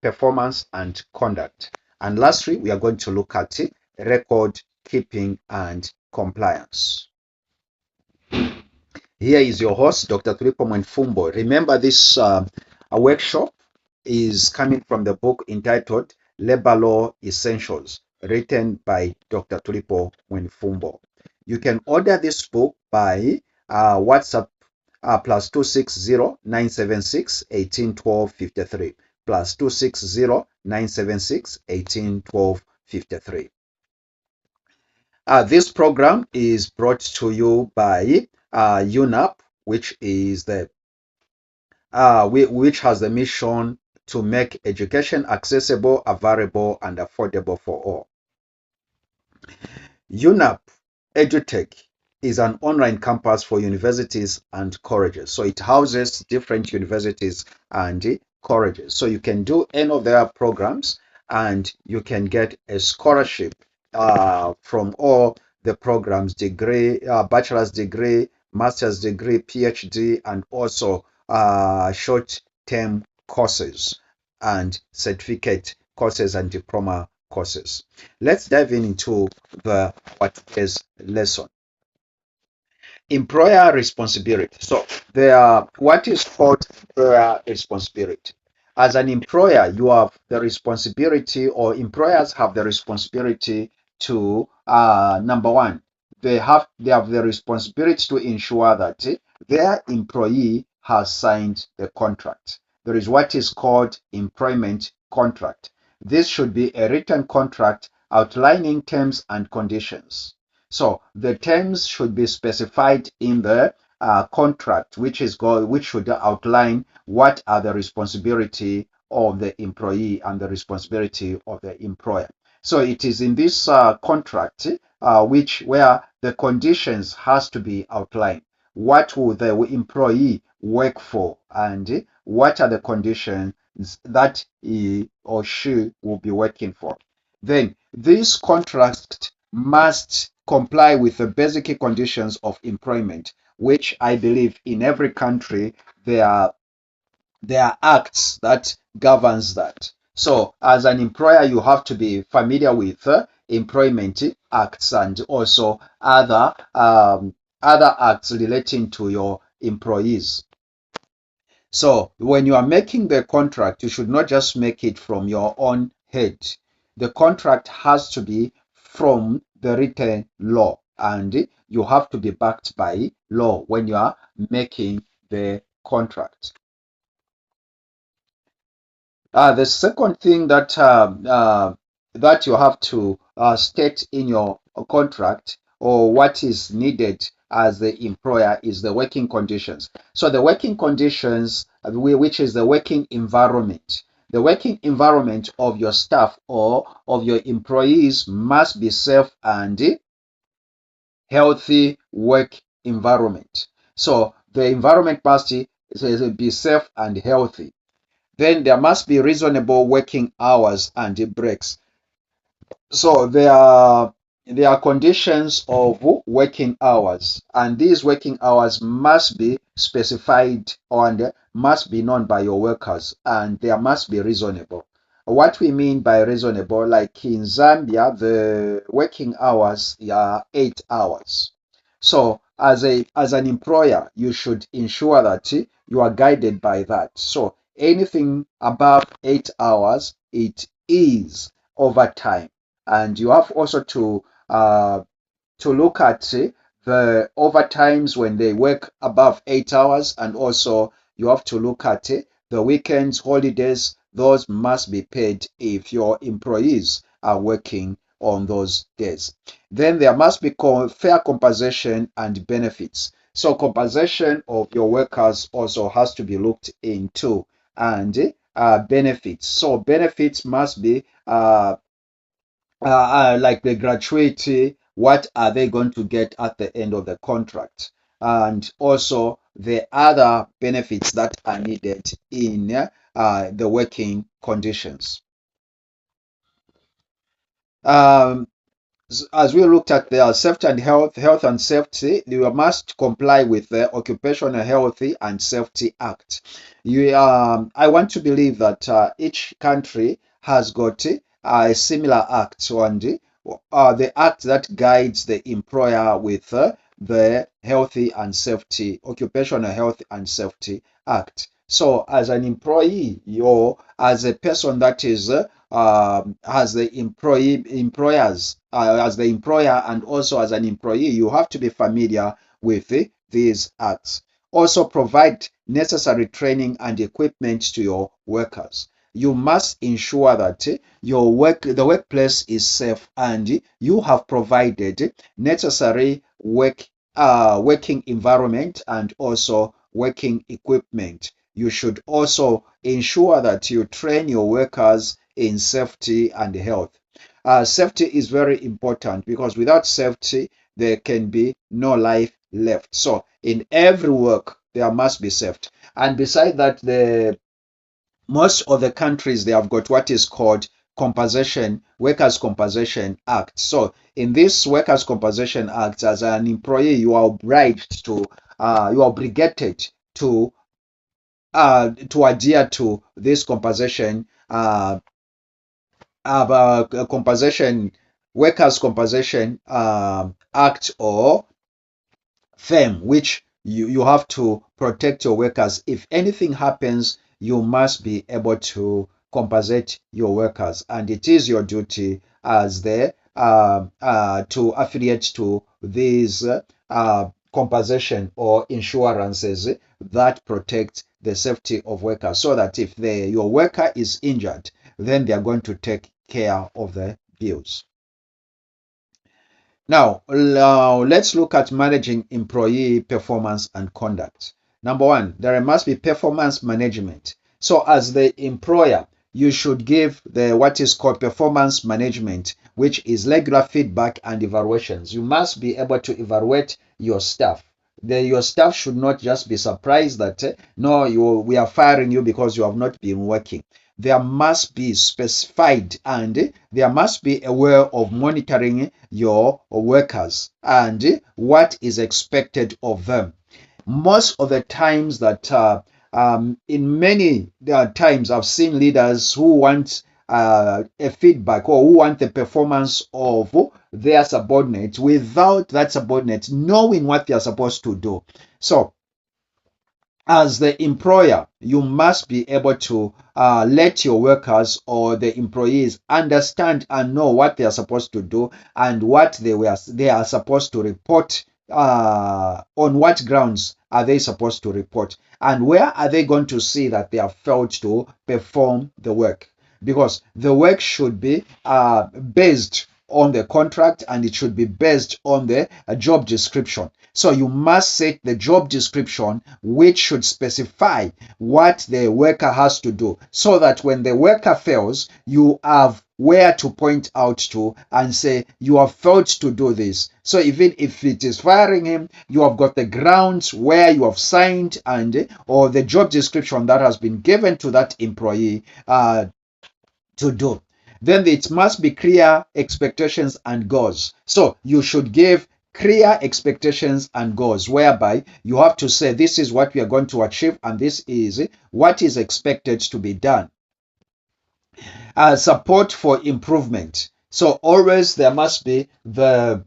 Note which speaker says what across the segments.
Speaker 1: performance and conduct. And lastly, we are going to look at record keeping and compliance. Here is your host, Dr. Tulipo Mwenfumbo. Remember, this workshop is coming from the book entitled Labor Law Essentials, written by Dr. Tulipo Mwenfumbo. You can order this book by WhatsApp plus 260-976-1812-53 plus 260-976-1812-53. This program is brought to you by UNAP, which is which has the mission to make education accessible, available, and affordable for all. UNAP EduTech is an online campus for universities and colleges. So it houses different universities and colleges. So you can do any of their programs and you can get a scholarship from all the programs: degree, bachelor's degree, master's degree, PhD, and also short-term courses and certificate courses and diploma courses. Let's dive into what is lesson. Employer responsibility. So what is called employer responsibility. As an employer, you have the responsibility, or employers have the responsibility to number one, they have the responsibility to ensure that their employee has signed the contract. There is what is called employment contract. This should be a written contract outlining terms and conditions. So the terms should be specified in the contract, which should outline what are the responsibility of the employee and the responsibility of the employer. So it is in this contract where the conditions has to be outlined. What will the employee work for, and what are the conditions that he or she will be working for? Then this contract must comply with the basic conditions of employment, which I believe in every country there are acts that governs that. So as an employer, you have to be familiar with employment acts and also other acts relating to your employees. So when you are making the contract, you should not just make it from your own head. The contract has to be from the written law, and you have to be backed by law when you are making the contract. The second thing that you have to state in your contract, or what is needed as the employer, is the working conditions. So the working conditions, which is the working environment. The working environment of your staff or of your employees must be safe and healthy work environment. So the environment must be safe and healthy. Then there must be reasonable working hours and breaks. So there are conditions of working hours, and these working hours must be specified and must be known by your workers, and they must be reasonable. What we mean by reasonable, like in Zambia, the working hours are 8 hours. So as an employer, you should ensure that you are guided by that. So anything above 8 hours, it is overtime. And you have also to look at the overtimes when they work above 8 hours, and also you have to look at the weekends, holidays. Those must be paid if your employees are working on those days. Then there must be fair compensation and benefits. So compensation of your workers also has to be looked into, and benefits. So benefits must be like the gratuity. What are they going to get at the end of the contract? And also the other benefits that are needed in the working conditions. as we looked at the safety and health and safety, you must comply with the Occupational Health and Safety Act. I want to believe that each country has got a similar act, and the act that guides the employer with the Healthy and Safety, Occupational Health and Safety Act. So, as an employee, or as a person that is as the employers, as the employer, and also as an employee, you have to be familiar with these acts. Also, provide necessary training and equipment to your workers. You must ensure that the workplace is safe, and you have provided necessary working environment and also working equipment. You should also ensure that you train your workers in safety and health. Safety is very important, because without safety, there can be no life left. So, in every work, there must be safety. And beside that, most of the countries, they have got what is called Workers' Compensation Act. So, in this Workers' Compensation Act, as an employee, you are obliged to, you are obligated to adhere to this compensation, Workers' Compensation Act, or firm, which you have to protect your workers. If anything happens, you must be able to compensate your workers, and it is your duty as the to affiliate to these compensation or insurances that protect the safety of workers, so that if your worker is injured, then they are going to take care of the bills. Now, let's look at managing employee performance and conduct. Number one, there must be performance management. So, as the employer, you should give what is called performance management, which is regular feedback and evaluations. You must be able to evaluate your staff. Your staff should not just be surprised that no, we are firing you because you have not been working. There must be specified, and there must be a way of monitoring your workers and what is expected of them. Most of the times that in many times I've seen leaders who want a feedback, or who want the performance of their subordinates, without that subordinate knowing what they are supposed to do. So, as the employer, you must be able to let your workers or the employees understand and know what they are supposed to do, and what they are supposed to report, on what grounds are they supposed to report, and where are they going to see that they have failed to perform the work. Because the work should be based on the contract, and it should be based on the job description. So you must set the job description, which should specify what the worker has to do, so that when the worker fails, you have where to point out to and say, you have failed to do this. So even if it is firing him, you have got the grounds where you have signed, and or the job description that has been given to that employee to do. Then it must be clear expectations and goals. So you should give clear expectations and goals, whereby you have to say, this is what we are going to achieve, and this is what is expected to be done. Support for improvement. So always there must be the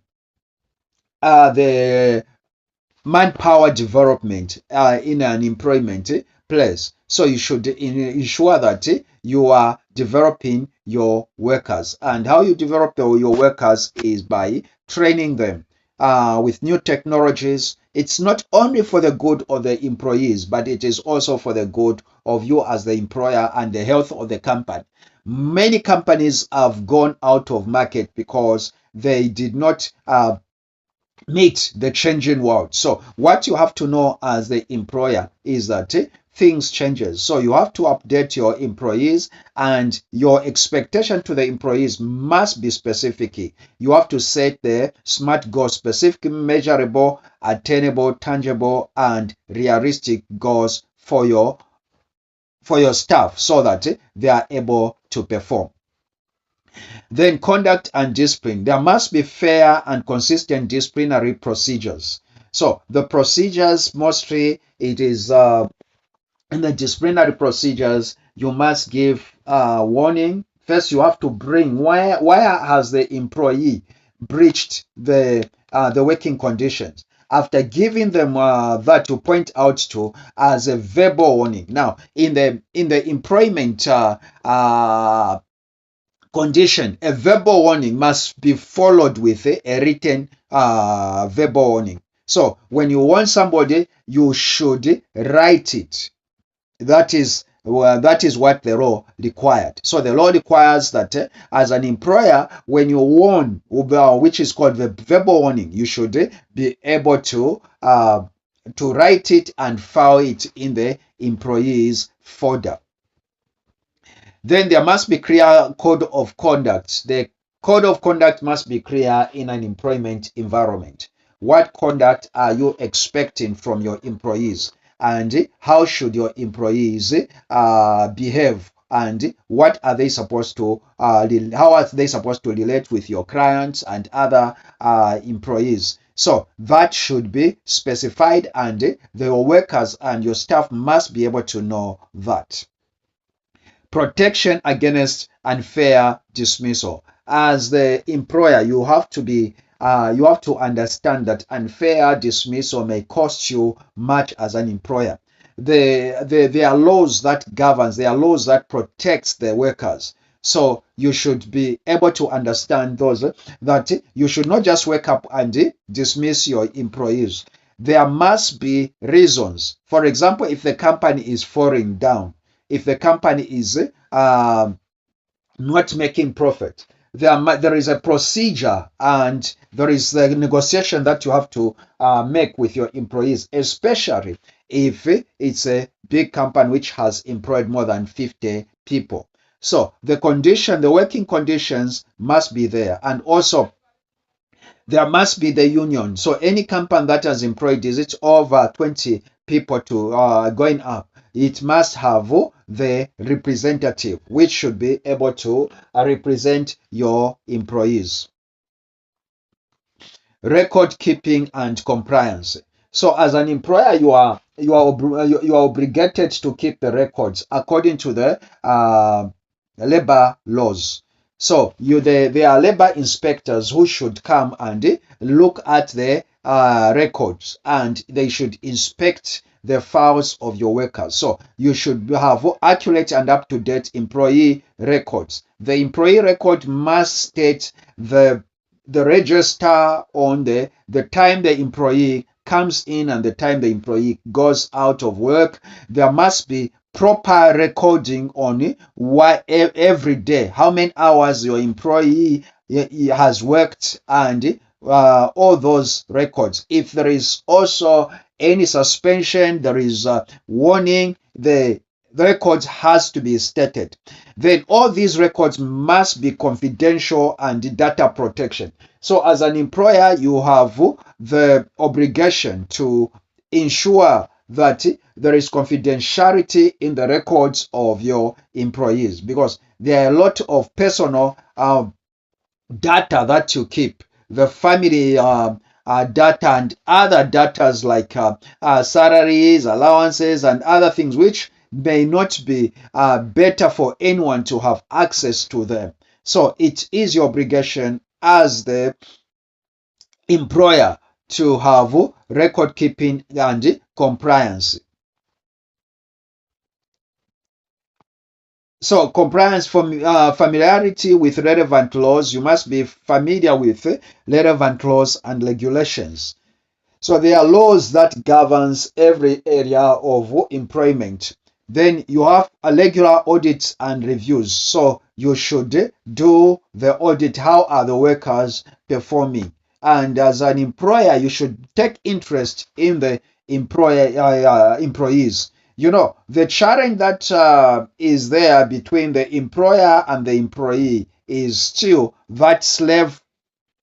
Speaker 1: manpower development in an employment place. So you should ensure that you are developing your workers. And how you develop your workers is by training them with new technologies. It's not only for the good of the employees, but it is also for the good of you as the employer and the health of the company. Many companies have gone out of market because they did not meet the changing world. So what you have to know as the employer is that things changes. So you have to update your employees, and your expectation to the employees must be specific. You have to set the SMART goals: specific, measurable, attainable, tangible, and realistic goals for your staff, so that they are able to perform. Then conduct and discipline. There must be fair and consistent disciplinary procedures. So the procedures, mostly it is in the disciplinary procedures, you must give warning. First, you have to bring why has the employee breached the working conditions. After giving them that to point out to as a verbal warning. Now, in the employment condition, a verbal warning must be followed with a written verbal warning. So when you warn somebody, you should write it. That is what the law required. So the law requires that as an employer, when you warn, which is called the verbal warning, you should be able to write it and file it in the employee's folder. Then there must be clear code of conduct. The code of conduct must be clear in an employment environment. What conduct are you expecting from your employees? And how should your employees behave? And what are they supposed to how are they supposed to relate with your clients and other employees? So that should be specified, and the workers and your staff must be able to know that. Protection against unfair dismissal. As the employer, you have to understand that unfair dismissal may cost you much as an employer. There are laws that governs, there are laws that protects the workers. So you should be able to understand those, that you should not just wake up and dismiss your employees. There must be reasons. For example, if the company is falling down, if the company is not making profit, there is a procedure and there is the negotiation that you have to make with your employees, especially if it's a big company which has employed more than 50 people. So the working conditions must be there, and also there must be the union. So any company that has employed, is it over 20 people to going up, it must have the representative which should be able to represent your employees. Record keeping and compliance. So as an employer, you are obligated to keep the records according to the labor laws. So there are labor inspectors who should come and look at the records, and they should inspect the files of your workers. So you should have accurate and up-to-date employee records. The employee record must state the register on the time the employee comes in and the time the employee goes out of work. There must be proper recording on what every day, how many hours your employee has worked, and all those records. If there is also any suspension, there is a warning, the records has to be stated. Then all these records must be confidential and data protection. So as an employer, you have the obligation to ensure that there is confidentiality in the records of your employees, because there are a lot of personal data that you keep, the family data and other data like salaries, allowances, and other things which may not be better for anyone to have access to them. So it is your obligation as the employer to have record keeping and compliance. So compliance, familiarity with relevant laws. You must be familiar with relevant laws and regulations. So there are laws that governs every area of employment. Then you have a regular audits and reviews. So you should do the audit. How are the workers performing? And as an employer, you should take interest in the employees. You know, the challenge that is there between the employer and the employee is still that slave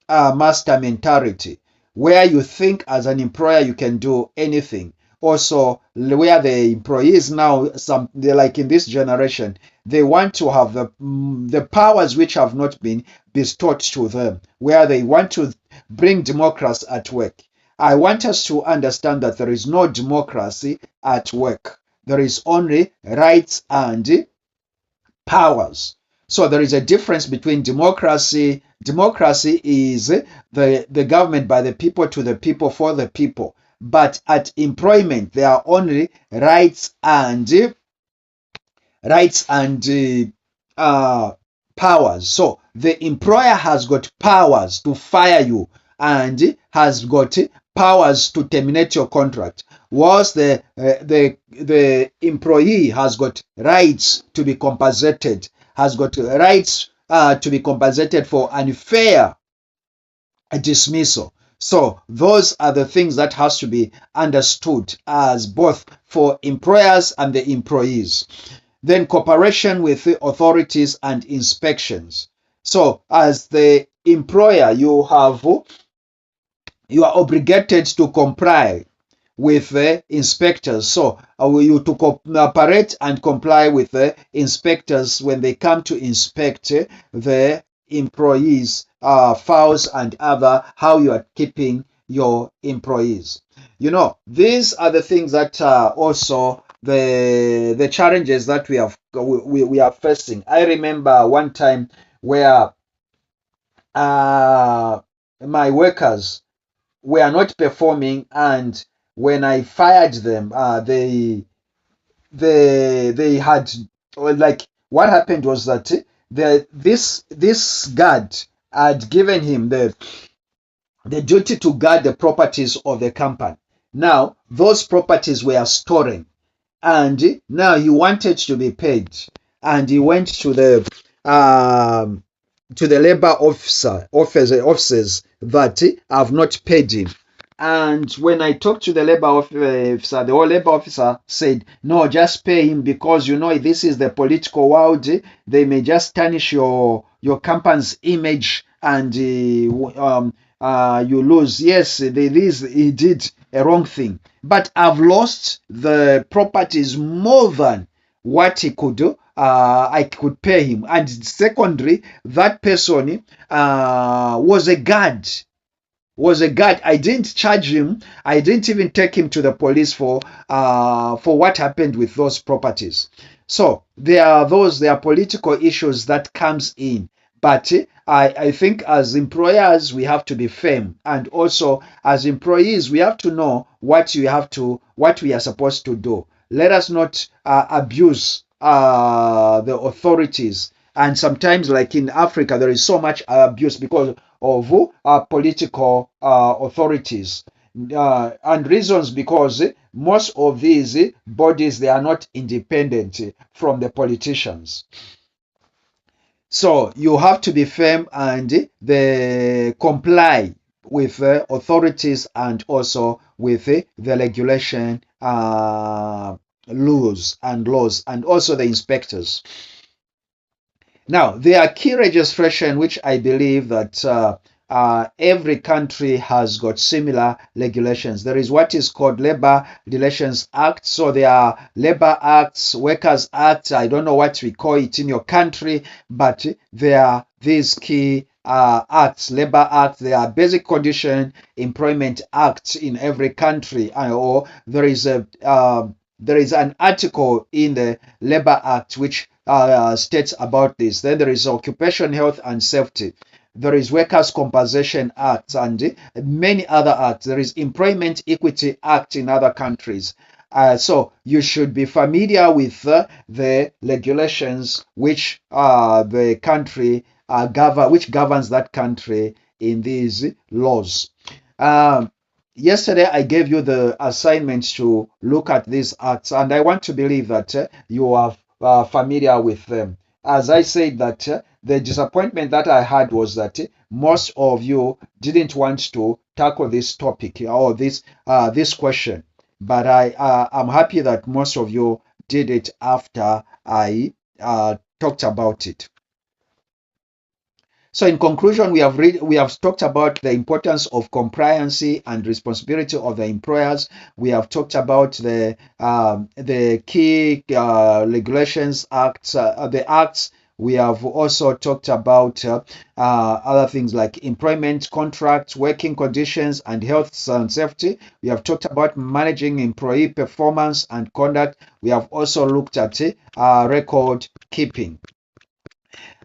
Speaker 1: master mentality, where you think as an employer you can do anything. Also, where the employees now, they're like in this generation, They want to have the powers which have not been bestowed to them, where they want to bring democracy at work. I want us to understand that there is no democracy at work. There is only rights and powers. So there is a difference between democracy. Democracy is the government by the people, to the people, for the people. But at employment, there are only rights and powers. So the employer has got powers to fire you and has got powers to terminate your contract, whilst the employee has got rights to be compensated, has got rights to be compensated for unfair dismissal. So those are the things that has to be understood as both for employers and the employees. Then cooperation with the authorities and inspections. So as the employer, you are obligated to comply with the inspectors. So you to cooperate and comply with the inspectors when they come to inspect the employees' files and other, how you are keeping your employees. These are the things that are also the challenges that we are facing. I remember one time where my workers were not performing, and when I fired them, they had, like, what happened was that this guard had given him the duty to guard the properties of the company. Now those properties were stolen, and now he wanted to be paid, and he went to the labor officers that have not paid him. And when I talked to the labor officer, the labor officer said, no, just pay him, because this is the political world. They may just tarnish your company's image, and you lose. Yes, he did a wrong thing, but I've lost the properties more than what he could do. I could pay him. And secondly, that person was a guard. I didn't charge him. I didn't even take him to the police for what happened with those properties. So there are political issues that comes in. But I think as employers, we have to be firm, and also as employees, we have to know what we are supposed to do. Let us not abuse the authorities. And sometimes, like in Africa, there is so much abuse because of political authorities. And reasons, because most of these bodies, they are not independent from the politicians. So you have to be firm and comply with authorities, and also with the regulation laws, and also the inspectors. Now, there are key registration which I believe that every country has got similar regulations. There is what is called Labor Relations Act. So there are Labor Acts, Workers Act. I don't know what we call it in your country, but there are these key acts. Labor Act, there are Basic Condition Employment Acts in every country, or there is an article in the Labor Act which states about this. Then there is Occupation Health and Safety. There is Workers' Compensation Act and many other acts. There is Employment Equity Act in other countries. So you should be familiar with the regulations which the country which governs that country in these laws. Yesterday, I gave you the assignment to look at these acts, and I want to believe that you are familiar with them. As I said, that the disappointment that I had was that most of you didn't want to tackle this topic or this question, but I'm happy that most of you did it after I talked about it. So in conclusion, we have talked about the importance of compliancy and responsibility of the employers. We have talked about the key regulations acts, the acts. We have also talked about other things like employment contracts, working conditions, and health and safety. We have talked about managing employee performance and conduct. We have also looked at record keeping.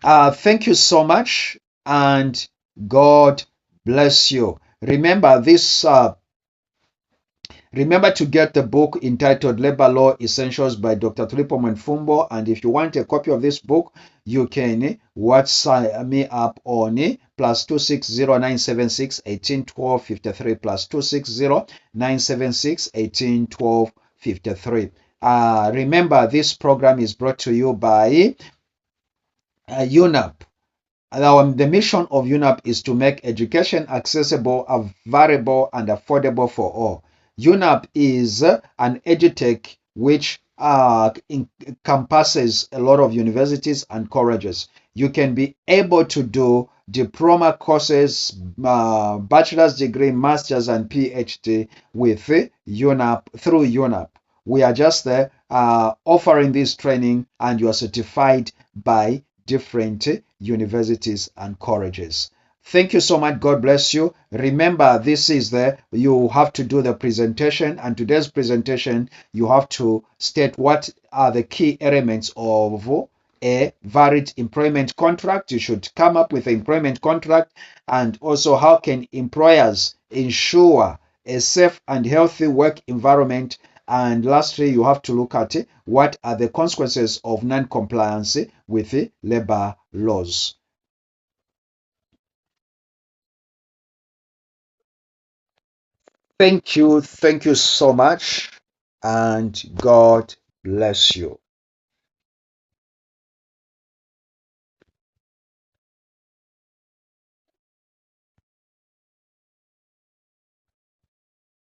Speaker 1: Thank you so much, and God bless you. Remember to get the book entitled Labor Law Essentials by Dr. Tulipo Mwenfumbo. And if you want a copy of this book, you can WhatsApp me up on +260-976-1812-53 +260-976-1812-53. Remember, this program is brought to you by UNAP. The mission of UNAP is to make education accessible, available, and affordable for all. UNAP is an edutech which encompasses a lot of universities and colleges. You can be able to do diploma courses, bachelor's degree, master's, and PhD with UNAP through UNAP. We are just there offering this training, and you are certified by different universities and colleges. Thank you so much. God bless you. Remember, this is you have to do the presentation, and today's presentation, you have to state what are the key elements of a valid employment contract. You should come up with an employment contract, and also how can employers ensure a safe and healthy work environment. And lastly, you have to look at what are the consequences of non-compliance with labor laws. Thank you so much, and God bless you.